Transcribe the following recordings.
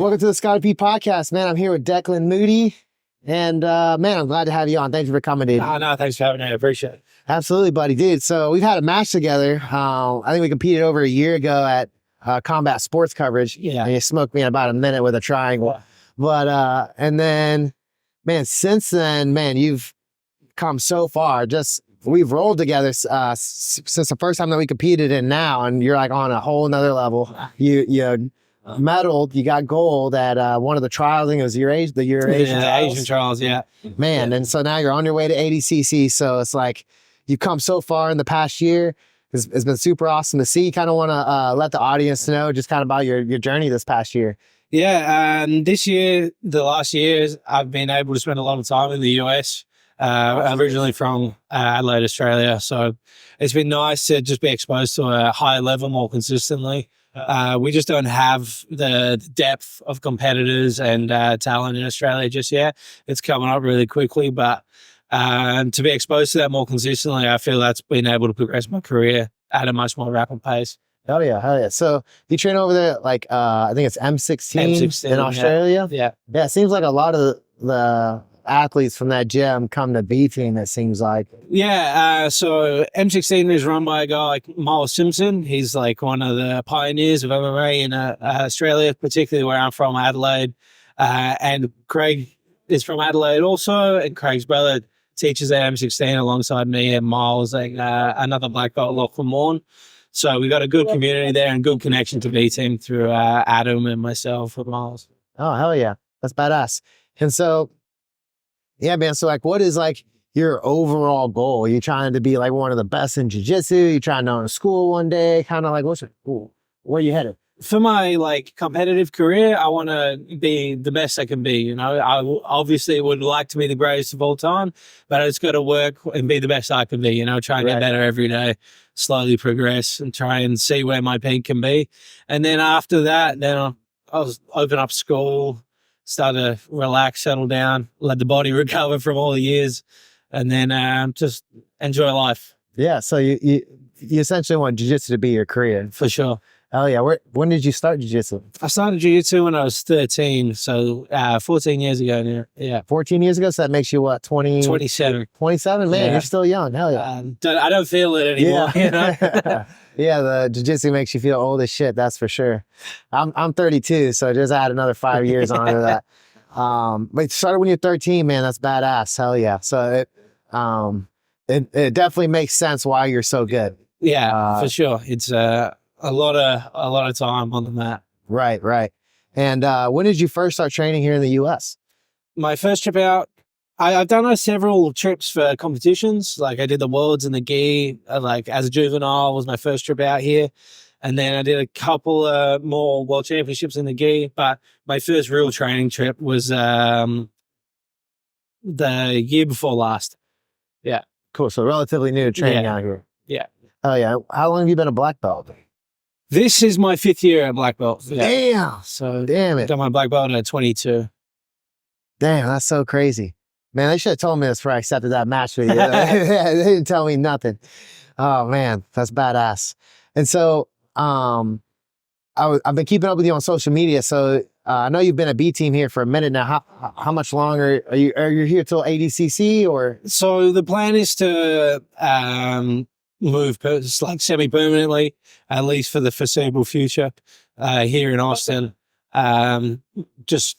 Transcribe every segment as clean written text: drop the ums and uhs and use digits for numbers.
Welcome to the Scotty P podcast, man. I'm here with Declan Moody. And man, I'm glad to have you on. Thanks for coming, dude. No, thanks for having me. I appreciate it. Absolutely, buddy. Dude, so we've had a match together. I think we competed over a year ago at combat sports coverage. Yeah. And you smoked me in about a minute with a triangle. But, and then, man, since then, man, you've come so far. We've rolled together since the first time that we competed and now, and you're like on a whole nother level. You medaled, you got gold at one of the trials. I think it was the Eurasian trials. Asian trials, yeah. Man, and so now you're on your way to ADCC. So it's like you've come so far in the past year. It's been super awesome to see. Kind of want to let the audience know just kind of about your journey this past year. Yeah, this year, the last years, I've been able to spend a lot of time in the US. Originally from Adelaide, Australia. So it's been nice to just be exposed to a high level more consistently. We just don't have the depth of competitors and talent in Australia just yet. It's coming up really quickly, but to be exposed to that more consistently, I feel that's been able to progress my career at a much more rapid pace. Hell yeah. So you train over there, like, I think it's M16 in Australia. Yeah. It seems like a lot of the athletes from that gym come to B team, it seems like. Yeah, so M16 is run by a guy like Miles Simpson. He's like one of the pioneers of MMA in Australia, particularly where I'm from, Adelaide. And Craig is from Adelaide also, and Craig's brother teaches at M16 alongside me and Miles, like another black belt, Lachlan Morn. So we got a good community there and good connection to B team through Adam and myself with Miles. Oh, hell yeah. That's badass. And so, yeah, man. So like, what is like your overall goal? Are you trying to be like one of the best in jiu-jitsu? You trying to own a school one day? Kind of like, where are you headed? For my like competitive career, I want to be the best I can be. You know, I obviously would like to be the greatest of all time, but I just got to work and be the best I can be. You know, try and get better every day, slowly progress, and try and see where my peak can be. And then after that, then I'll open up school, start to relax, settle down, let the body recover from all the years, and then just enjoy life. Yeah. So you essentially want jiu-jitsu to be your career. For sure. Oh yeah. When did you start jiu-jitsu? I started jiu-jitsu when I was 13, so 14 years ago now. Yeah. 14 years ago? So that makes you what, 27. 27? Man, You're still young. Hell yeah. I don't feel it anymore, you know? Yeah, the jiu-jitsu makes you feel old as shit, that's for sure. I'm 32, so just add another 5 years onto that. But you started when you're 13, man, that's badass. Hell yeah. So it definitely makes sense why you're so good. Yeah, for sure. It's a lot of time on the mat. Right. And when did you first start training here in the US? My first trip out, I've done several trips for competitions. Like I did the Worlds in the gi, like as a juvenile was my first trip out here. And then I did a couple more World Championships in the gi. But my first real training trip was the year before last. Yeah. Cool. So relatively new to training out here. Yeah. Oh yeah. How long have you been a black belt? This is my 5th year at black belt. Yeah. Damn. So damn it. Got my black belt at 22. Damn, that's so crazy. Man, they should have told me this before I accepted that match with you. They didn't tell me nothing. Oh man, that's badass. And so I've been keeping up with you on social media. So I know you've been a B team here for a minute now. How much longer are you here till ADCC or? So the plan is to move like semi-permanently, at least for the foreseeable future, here in Austin. Just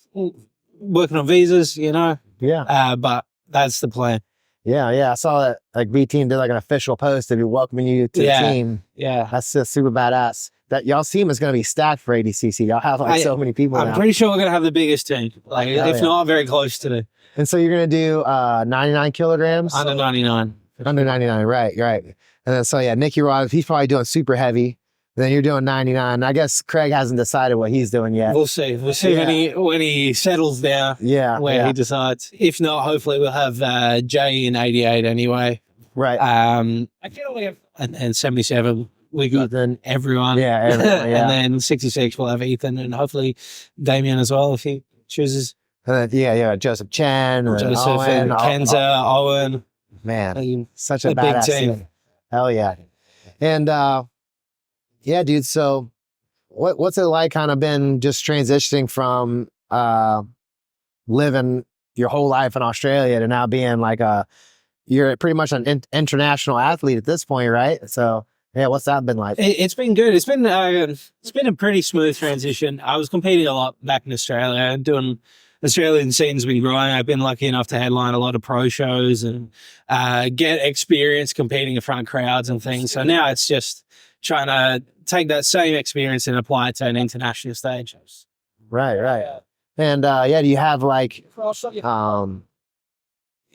working on visas, you know. Yeah. But that's the plan. Yeah. I saw that like B team did like an official post to be welcoming you to the team. Yeah. That's just super badass. That y'all's team is going to be stacked for ADCC. Y'all have like so many people I'm now. pretty sure we're going to have the biggest team. Like if not, very close to it. And so you're going to do 99 kilograms? Under 99. Under 99, right. And then so yeah, Nicky Rod, he's probably doing super heavy. Then you're doing 99. I guess Craig hasn't decided what he's doing yet. We'll see. We'll see when he settles down. Yeah. Where he decides. If not, hopefully we'll have Jay in 88 anyway. Right. I feel we have and 77. We got Ethan. Everyone. Yeah, everyone. Yeah. And then 66 we'll have Ethan and hopefully Damien as well if he chooses. And then, Joseph Chen, Joseph Owen, and Kenza, Owen. Man, such a badass big team. Hell yeah. And yeah, dude. So what's it like kind of been just transitioning from living your whole life in Australia to now being like you're pretty much an international athlete at this point, right? So yeah, what's that been like? It's been good. It's been a pretty smooth transition. I was competing a lot back in Australia and doing Australian scene's been growing. I've been lucky enough to headline a lot of pro shows and get experience competing in front of crowds and things. So now it's just trying to take that same experience and apply it to an international stage. Right. And yeah, do you have like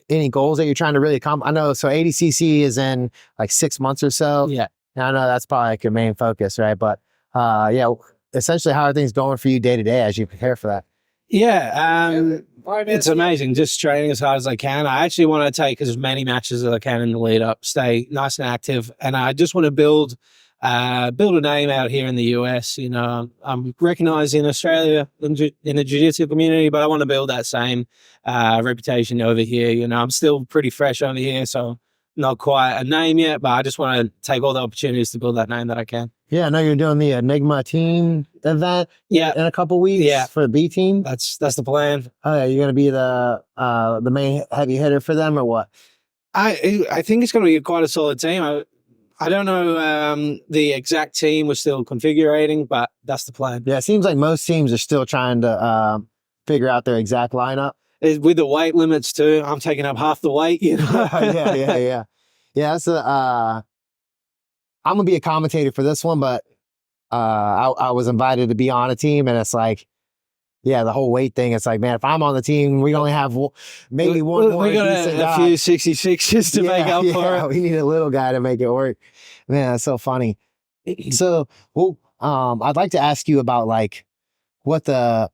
any goals that you're trying to really accomplish? I know, so ADCC is in like 6 months or so. Yeah. And I know that's probably like your main focus, right? But yeah, essentially, how are things going for you day to day as you prepare for that? Yeah, it's amazing. Just training as hard as I can. I actually want to take as many matches as I can in the lead up, stay nice and active, and I just want to build a name out here in the US. You know, I'm recognized in Australia in the jiu-jitsu community, but I want to build that same reputation over here. You know, I'm still pretty fresh over here, so not quite a name yet, but I just want to take all the opportunities to build that name that I can. Yeah, I know you're doing the Enigma team event in a couple weeks for the B team. That's the plan. Oh yeah, you're gonna be the main heavy hitter for them or what? I think it's going to be quite a solid team. I don't know the exact team. We're still configuring, but that's the plan. Yeah, it seems like most teams are still trying to figure out their exact lineup. With the weight limits too, I'm taking up half the weight. You know? Yeah. That's I'm gonna be a commentator for this one, but I was invited to be on a team, and it's like, yeah, the whole weight thing. It's like, man, if I'm on the team, we only have maybe one more. We got a few 66s to make up for it. We need a little guy to make it work. Man, that's so funny. So, well, I'd like to ask you about like what the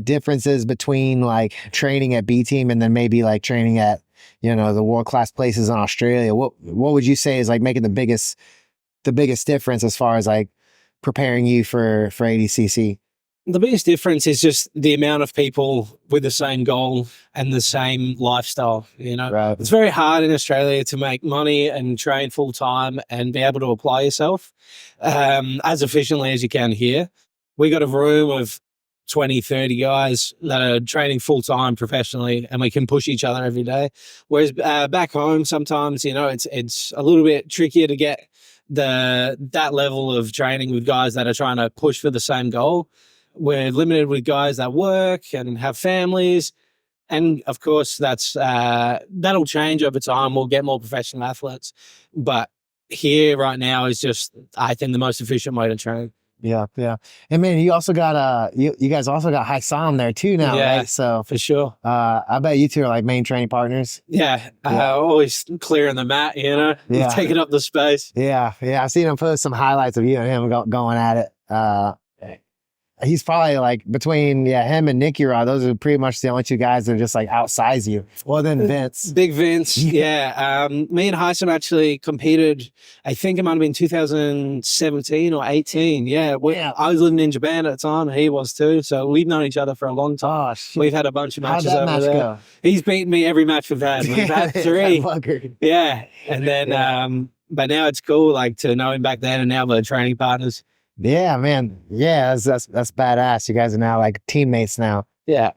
difference is between like training at B team and then maybe like training at, you know, the world-class places in Australia. What would you say is like making the biggest difference as far as like preparing you for ADCC? The biggest difference is just the amount of people with the same goal and the same lifestyle. You know, Right. It's very hard in Australia to make money and train full time and be able to apply yourself as efficiently as you can here. We got a room of 20, 30 guys that are training full time professionally, and we can push each other every day. Whereas back home, sometimes, you know, it's a little bit trickier to get that level of training with guys that are trying to push for the same goal. We're limited with guys that work and have families. And of course, that'll change over time. We'll get more professional athletes. But here right now is just, I think, the most efficient way to train. Yeah. And man, you also got you guys also got Haisam there too now, right? So for sure. I bet you two are like main training partners. Yeah. Always clearing the mat, you know, taking up the space. Yeah. I've seen him post some highlights of you and him going at it. He's probably like between him and Nicky Rod, those are pretty much the only two guys that are just like outsize you. Well, then Vince. Big Vince, yeah. Me and Haisam actually competed, I think it might have been 2017 or 18. Yeah, I was living in Japan at the time, he was too. So we've known each other for a long time. Oh, we've had a bunch of matches How'd that over match there. go? He's beaten me every match we've had. We've had 3. Yeah. And then, but now it's cool, like, to know him back then, and now we're training partners. Yeah, man. Yeah, that's badass. You guys are now like teammates now. Yeah.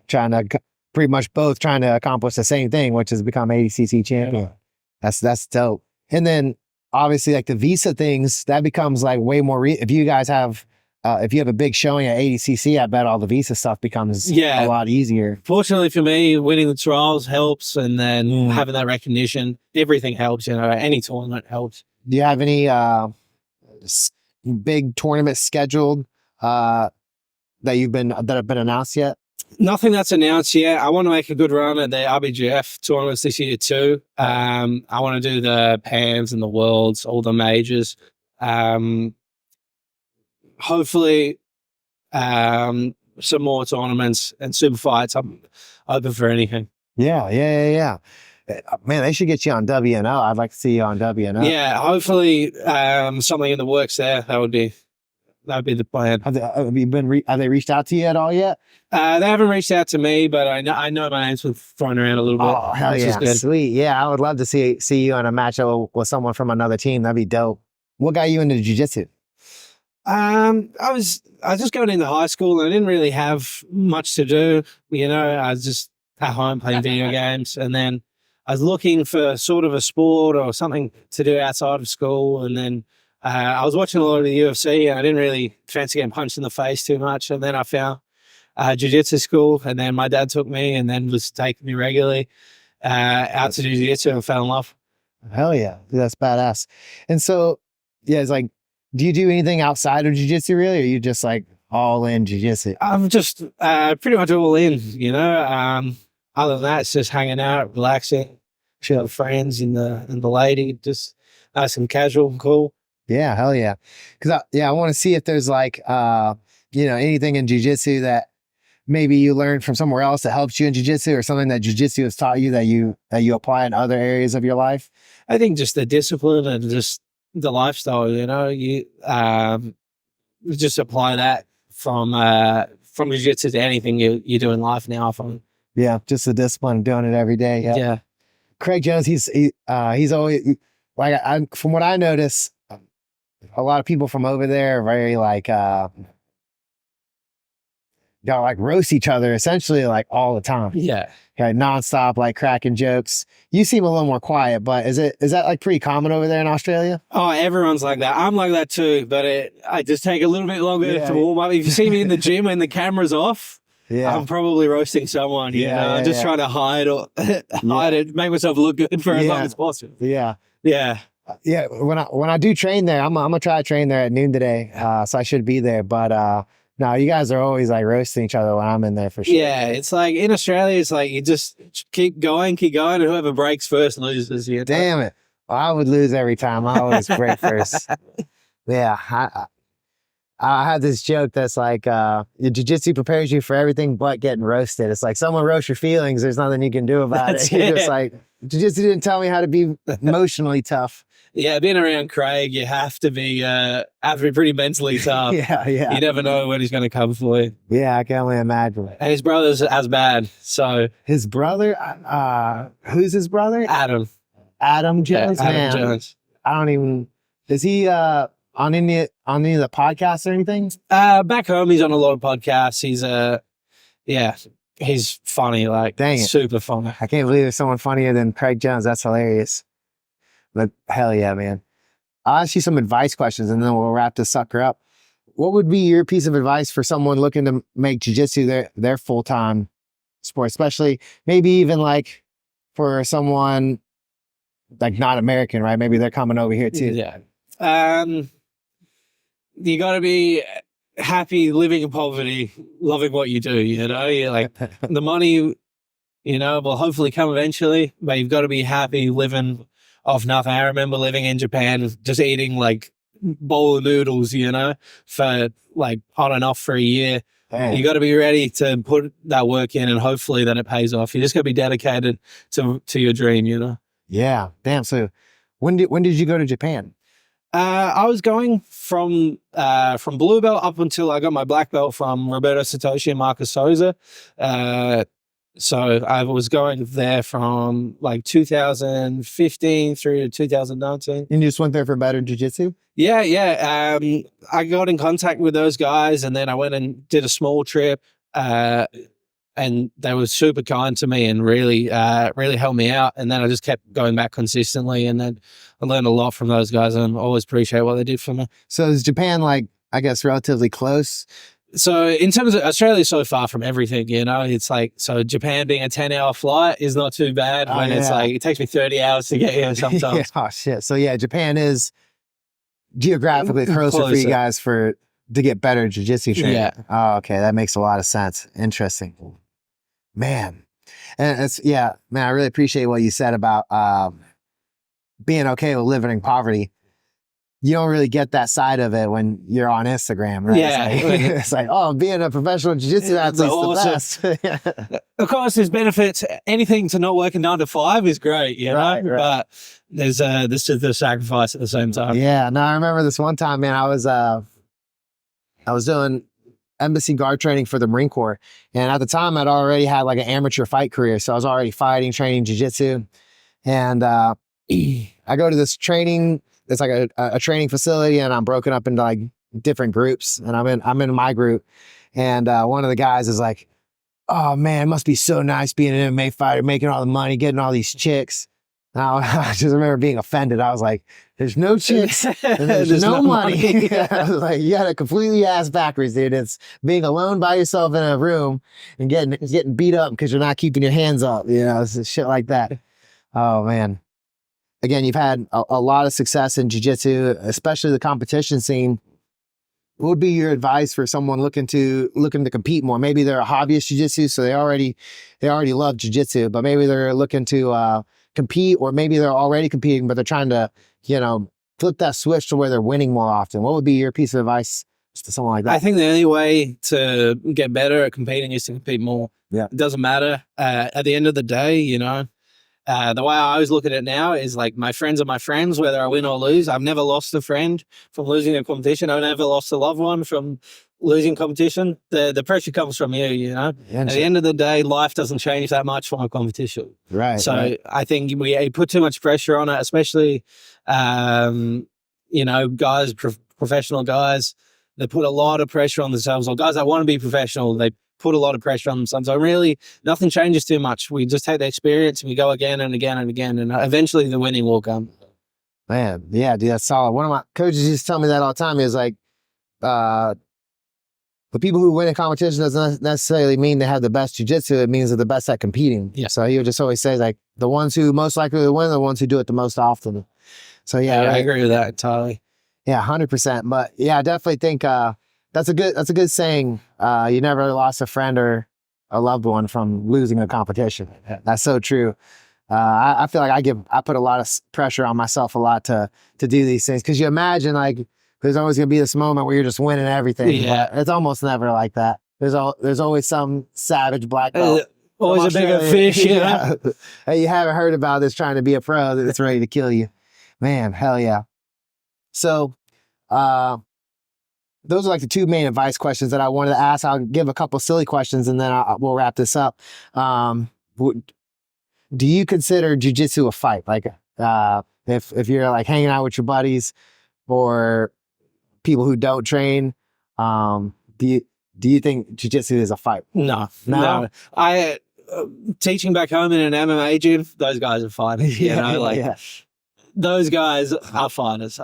Pretty much both trying to accomplish the same thing, which is become ADCC champion. That's dope. And then obviously like the visa things, that becomes like way more, if you guys have, if you have a big showing at ADCC, I bet all the visa stuff becomes a lot easier. Fortunately for me, winning the trials helps, and then having that recognition, everything helps, you know, any tournament helps. Do you have any, big tournaments scheduled that have been announced yet? Nothing that's announced yet. I want to make a good run at the RBGF tournaments this year too. I want to do the PAMs and the Worlds, all the majors. Hopefully some more tournaments and super fights. I'm open for anything. Yeah. Man, they should get you on WNO. I'd like to see you on WNO. Yeah, hopefully something in the works there. That would be the plan. Have they reached out to you at all yet? They haven't reached out to me, but I know my name's been thrown around a little bit. Oh, hell yeah. Sweet. Yeah, I would love to see you on a matchup with someone from another team. That'd be dope. What got you into jiu-jitsu? I was just going into high school and I didn't really have much to do. You know, I was just at home playing video games, and then I was looking for sort of a sport or something to do outside of school. And then I was watching a lot of the UFC, and I didn't really fancy getting punched in the face too much. And then I found jiu-jitsu school, and then my dad took me and then was taking me regularly out to jiu-jitsu and fell in love. Hell yeah. That's badass. And so, yeah, it's like, do you do anything outside of jiu-jitsu really? Or are you just like all in jiu-jitsu? I'm just pretty much all in, you know. Other than that, it's just hanging out, relaxing, chill with friends and the lady, just nice and casual and cool. Yeah, hell yeah. Cause I want to see if there's like, anything in jiu-jitsu that maybe you learned from somewhere else that helps you in jiu-jitsu, or something that jiu-jitsu has taught you that you apply in other areas of your life. I think just the discipline and just the lifestyle, you know, you just apply that from jiu-jitsu to anything you do in life now. Yeah, just the discipline, doing it every day. Yeah. Craig Jones, he's always like, from what I notice, a lot of people from over there are very like y'all like roast each other essentially like all the time. Yeah. Okay, nonstop, like cracking jokes. You seem a little more quiet, but is that like pretty common over there in Australia? Oh, everyone's like that. I'm like that too, but I just take a little bit longer to warm up. If you see me in the gym and the camera's off, I'm probably roasting someone. I'm just trying to hide it, make myself look good for as long as possible. Yeah. When I do train there, I'm gonna try to train there at noon today, so I should be there. But no, you guys are always like roasting each other when I'm in there for sure. Yeah, it's like in Australia, it's like you just keep going, and whoever breaks first loses. You know? Damn it! Well, I would lose every time. I always break first. Yeah, I have this joke that's like, jiu-jitsu prepares you for everything but getting roasted. It's like someone roasts your feelings, there's nothing you can do about it. You're just like, jiu-jitsu didn't tell me how to be emotionally tough. Yeah, being around Craig, you have to be pretty mentally tough. Yeah. You never know when he's going to come for you. Yeah, I can only imagine. And his brother's as bad. So his brother, who's his brother? Adam Jones. Yeah, Adam Jones. I don't even. Is he on any of the podcasts or anything? Back home, he's on a lot of podcasts. He's funny. Like, dang it, super funny. I can't believe there's someone funnier than Craig Jones. That's hilarious. But hell yeah, man. I'll ask you some advice questions and then we'll wrap this sucker up. What would be your piece of advice for someone looking to make jiu-jitsu their full-time sport, especially maybe even like for someone like not American, right? Maybe they're coming over here too. Yeah. You got to be happy living in poverty, loving what you do, you know? You're like, the money, will hopefully come eventually, but you've got to be happy living off nothing. I remember living in Japan, just eating like bowl of noodles, for like on and off for a year. Damn. You got to be ready to put that work in, and hopefully that it pays off. You just got to be dedicated to your dream, Yeah. Damn. So when did you go to Japan? I was going from blue belt up until I got my black belt from Roberto Satoshi and Marcus Souza. So I was going there from like 2015 through to 2019. And you just went there for better jiu-jitsu? Yeah. I got in contact with those guys, and then I went and did a small trip. And they were super kind to me and really helped me out. And then I just kept going back consistently, and then I learned a lot from those guys, and I always appreciate what they did for me. So is Japan, like, I guess, relatively close? So in terms of Australia, so far from everything, it's like, so Japan being a 10-hour flight is not too bad when it's like, it takes me 30 hours to get here sometimes. Oh shit. So yeah, Japan is geographically closer for you guys to get better jiu-jitsu training. Yeah. Oh, okay. That makes a lot of sense. Interesting. Man. And man, I really appreciate what you said about being okay with living in poverty. You don't really get that side of it when you're on Instagram, right? Yeah. It's like, oh, being a professional jiu-jitsu athlete's the best. Of course, there's benefits. Anything to not working 9 to 5 is great, Right. But there's the sacrifice at the same time. Yeah. No, I remember this one time, man, I was doing embassy guard training for the Marine Corps. And at the time, I'd already had like an amateur fight career. So I was already fighting, training jiu-jitsu. And I go to this training. It's like a training facility, and I'm broken up into like different groups, and I'm in my group, and one of the guys is like, "Oh man, it must be so nice being an MMA fighter, making all the money, getting all these chicks." And I just remember being offended. I was like, "There's no chicks, and there's no money." I was like, "You got it completely ass backwards, dude. It's being alone by yourself in a room and getting beat up because you're not keeping your hands up. You know, it's shit like that." Oh man. Again, you've had a lot of success in jiu-jitsu, especially the competition scene. What would be your advice for someone looking to compete more? Maybe they're a hobbyist jiu-jitsu, so they already love jiu-jitsu, but maybe they're looking to compete, or maybe they're already competing, but they're trying to, flip that switch to where they're winning more often. What would be your piece of advice to someone like that? I think the only way to get better at competing is to compete more. Yeah. It doesn't matter. At the end of the day, the way I always look at it now is like my friends are my friends, whether I win or lose. I've never lost a friend from losing a competition. I've never lost a loved one from losing competition. The pressure comes from you, Yeah, At the end of the day, life doesn't change that much from a competition. right. So right. I think we put too much pressure on it, especially, guys, professional guys, they put a lot of pressure on themselves, or guys that want to be professional, they put a lot of pressure on themselves. So really, nothing changes too much. We just take the experience and we go again and again and again, and eventually the winning will come. Man, yeah, dude, that's solid. One of my coaches used to tell me that all the time. He was like, the people who win a competition doesn't necessarily mean they have the best jiu-jitsu. It means they're the best at competing. Yeah. So he would just always say, like, the ones who most likely to win are the ones who do it the most often. So yeah, I agree with that entirely. Yeah, 100%. But yeah, I definitely think that's a good saying. You never lost a friend or a loved one from losing a competition. That's so true. I feel like I put a lot of pressure on myself a lot to do these things, because you imagine like there's always gonna be this moment where you're just winning everything. Yeah. But it's almost never like that. There's always some savage black belt. Always a bigger fish, Yeah. Hey, you haven't heard about this trying to be a pro that's ready to kill you. Man, hell yeah. So those are like the two main advice questions that I wanted to ask. I'll give a couple silly questions and then we'll wrap this up. Do you consider jiu-jitsu a fight? Like, if you're like hanging out with your buddies or people who don't train, do you think jiu-jitsu is a fight? No. I teaching back home in an MMA gym, those guys are fighters. Those guys are fighters.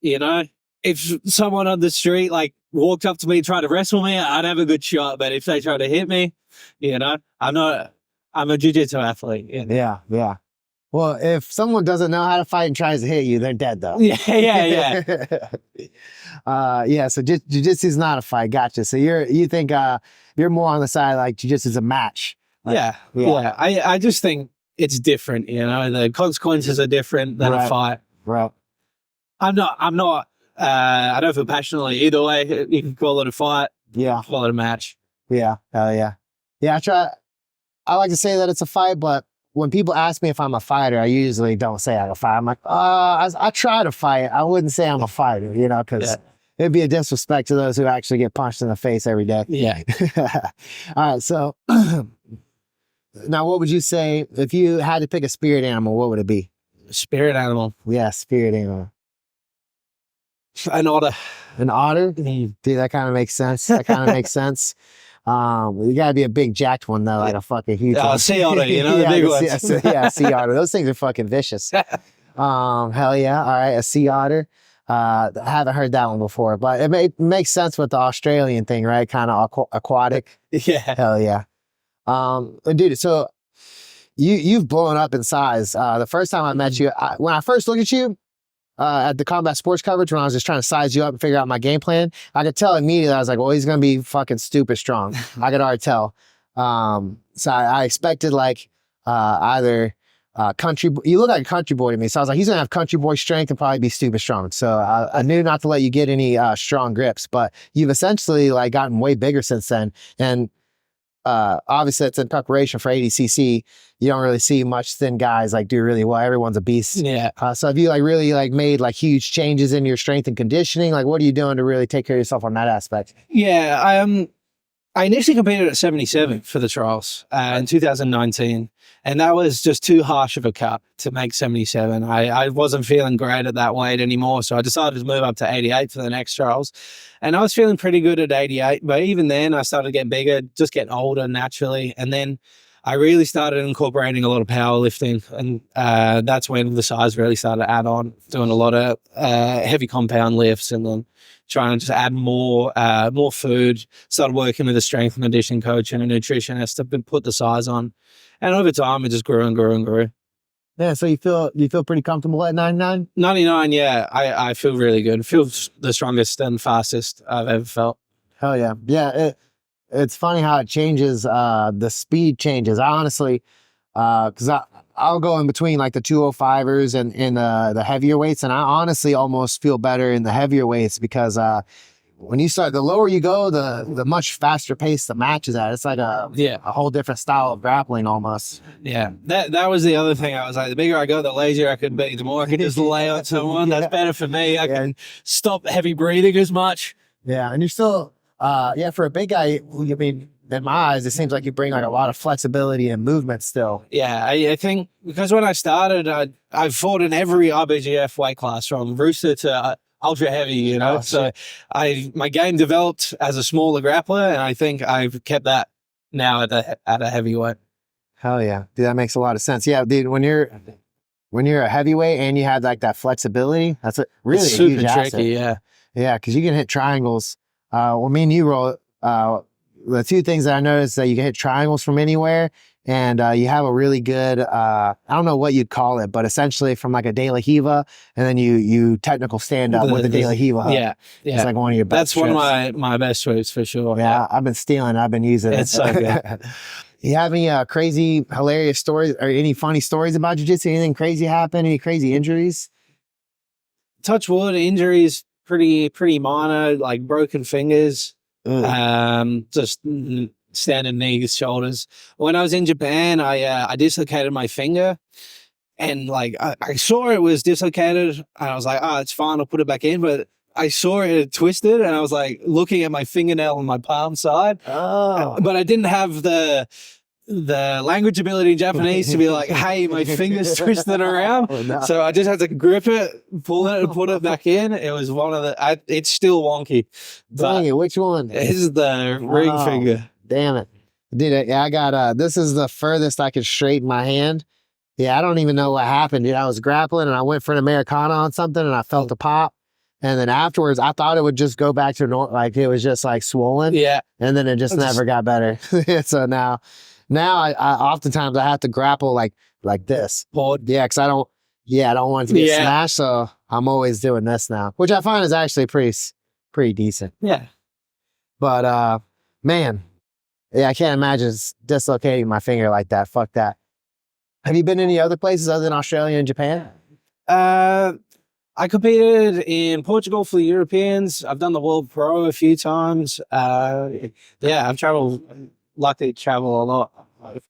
If someone on the street like walked up to me trying to wrestle me, I'd have a good shot. But if they try to hit me, I'm a jiu-jitsu athlete. Yeah. Well, if someone doesn't know how to fight and tries to hit you, they're dead though. Yeah. So jiu-jitsu is not a fight. Gotcha. So you think you're more on the side like jiu-jitsu is a match. Like, yeah. I just think it's different. The consequences are different than a fight. Right. I'm not. I don't feel passionately either way. You can call it a fight. Yeah. Call it a match. Yeah. Hell yeah. Yeah. I like to say that it's a fight, but when people ask me if I'm a fighter, I usually don't say I'm a fighter. I'm like, I try to fight. I wouldn't say I'm a fighter, because it'd be a disrespect to those who actually get punched in the face every day. Yeah. All right. So now what would you say if you had to pick a spirit animal, what would it be? Spirit animal. Yeah. Spirit animal. An otter. An otter? Mm. Dude, that kind of makes sense. You gotta be a big jacked one though, like a fucking huge one. Sea otter, the big ones. Sea otter. Those things are fucking vicious. Hell yeah. All right, a sea otter. I haven't heard that one before, but it makes sense with the Australian thing, right? Kind of aquatic. Yeah. Hell yeah. Dude, so you've blown up in size. The first time I met you, when I first looked at you, at the combat sports coverage, when I was just trying to size you up and figure out my game plan, I could tell immediately. I was like, well, he's going to be fucking stupid strong. I could already tell. So I expected like either you look like a country boy to me. So I was like, he's going to have country boy strength and probably be stupid strong. So I knew not to let you get any strong grips, but you've essentially like gotten way bigger since then. And obviously it's in preparation for ADCC. You don't really see much thin guys like do really well. Everyone's a beast. Yeah. So have you like really like made like huge changes in your strength and conditioning? Like what are you doing to really take care of yourself on that aspect? Yeah. I initially competed at 77 for the trials in 2019, and that was just too harsh of a cut to make 77. I wasn't feeling great at that weight anymore, so I decided to move up to 88 for the next trials, and I was feeling pretty good at 88, but even then I started to get bigger, just getting older naturally, and then I really started incorporating a lot of powerlifting, and that's when the size really started to add on, doing a lot of heavy compound lifts, and then trying to just add more food. Started working with a strength and conditioning coach and a nutritionist to put the size on, and over time it just grew and grew and grew. Yeah, so you feel pretty comfortable at 99? 99, yeah, I feel really good. I feel the strongest and fastest I've ever felt. Hell yeah. Yeah, it's funny how it changes, the speed changes. I honestly, because I'll go in between like the 205ers and the heavier weights, and I honestly almost feel better in the heavier weights because when you start, the lower you go, the much faster pace the match is at. It's like a whole different style of grappling almost. Yeah, that was the other thing. I was like, the bigger I go, the lazier I could be. The more I could just lay on someone. That's better for me. I can stop heavy breathing as much. Yeah, and you're still, for a big guy, I mean, in my eyes, it seems like you bring like a lot of flexibility and movement still. Yeah, I think because when I started, I fought in every IBGF weight class from rooster to ultra heavy, you know. So my game developed as a smaller grappler, and I think I've kept that now at a heavyweight. Hell yeah, dude, that makes a lot of sense. Yeah, dude, when you're a heavyweight and you have like that flexibility, that's really it's super huge tricky. asset. Yeah, because you can hit triangles. Well, me and you roll. The two things that I noticed that you can hit triangles from anywhere, and you have a really good, I don't know what you'd call it, but essentially from like a De La Hiva, and then you technical stand up with the De La Hiva. Yeah. It's like one of your best. That's one of my best sweeps for sure. Yeah, I've been stealing. I've been using it. It's so good. You have any crazy, hilarious stories or any funny stories about jiu-jitsu? Anything crazy happen? Any crazy injuries? Touch wood, injuries pretty minor, like broken fingers. Just standing knees, shoulders. When I was in Japan, I dislocated my finger, and like I saw it was dislocated, and I was like, oh, it's fine, I'll put it back in. But I saw it had twisted, and I was like looking at my fingernail on my palm side. Oh, But I didn't have the language ability in Japanese to be like, hey, my finger's twisted around. Oh, no. So I just had to grip it, pull it, and put it back in. It was one of the, it's still wonky. Dang it, which one? This is the ring finger. Damn it. Dude, I got, this is the furthest I could straighten my hand. Yeah, I don't even know what happened, dude. I was grappling and I went for an Americana on something and I felt a pop. And then afterwards, I thought it would just go back to normal, like it was just like swollen. Yeah. And then it just never got better. So now I oftentimes I have to grapple like this. Yeah, because I don't want it to get smashed. So I'm always doing this now, which I find is actually pretty decent. Yeah. But man, yeah, I can't imagine dislocating my finger like that. Fuck that. Have you been any other places other than Australia and Japan? I competed in Portugal for the Europeans. I've done the World Pro a few times. I've traveled. Lucky to travel a lot.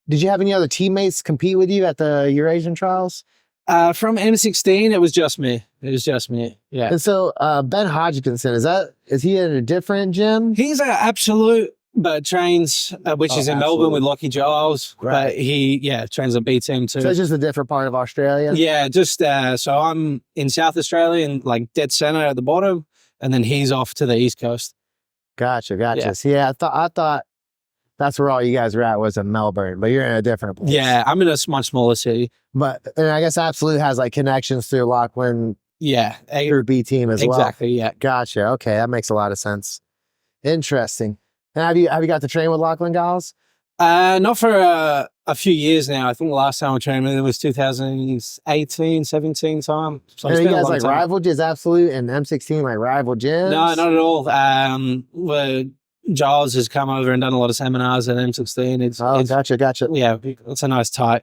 Did you have any other teammates compete with you at the Eurasian trials? From M16, it was just me. Yeah. And so Ben Hodgkinson, is he in a different gym? He's an absolute, but trains, which is in Melbourne with Lockie Giles. Right. But he, trains a B team too. So it's just a different part of Australia? Yeah, just so I'm in South Australia and like dead center at the bottom, and then he's off to the East Coast. Gotcha. Yeah, I thought that's where all you guys were at was in Melbourne, but you're in a different place. Yeah, I'm in a much smaller city. But and I guess Absolute has like connections through Lachlan. Yeah. Your B team as well. Exactly, yeah. Gotcha. Okay, that makes a lot of sense. Interesting. And have you got to train with Lachlan Giles? Not for a few years now. I think the last time I trained with him was 2018, 17 time. So are you guys like rival gyms, Absolute and M16 like rival gyms? No, not at all. Giles has come over and done a lot of seminars at M16. Gotcha. Yeah, it's a nice tight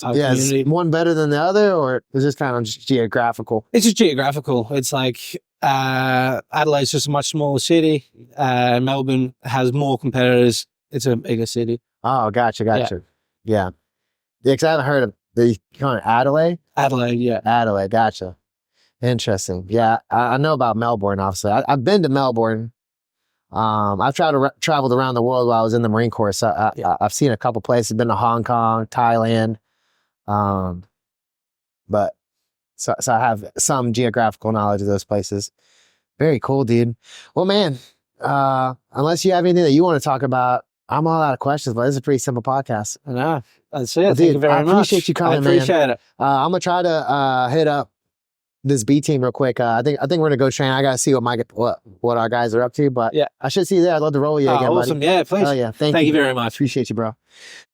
community. Is one better than the other, or is this kind of just geographical? It's just geographical. It's like Adelaide's just a much smaller city. Melbourne has more competitors. It's a bigger city. Oh, gotcha. Yeah, because I haven't heard of the kind of Adelaide. Adelaide, gotcha. Interesting. Yeah, I know about Melbourne, obviously. I've been to Melbourne. I've traveled around the world while I was in the Marine Corps. So I've seen a couple places, been to Hong Kong, Thailand. But so I have some geographical knowledge of those places. Very cool, dude. Well, man, unless you have anything that you want to talk about, I'm all out of questions, but this is a pretty simple podcast. No, that's it. Well, Thank dude, you very I much. appreciate you coming, I appreciate man. it. I'm gonna try to hit up this B team real quick. I think we're gonna go train. I gotta see what our guys are up to, but Yeah. I should see you there. I'd love to roll with you again, Awesome. buddy. Yeah, please. Oh yeah, thank Thank you you very much. Appreciate you, bro.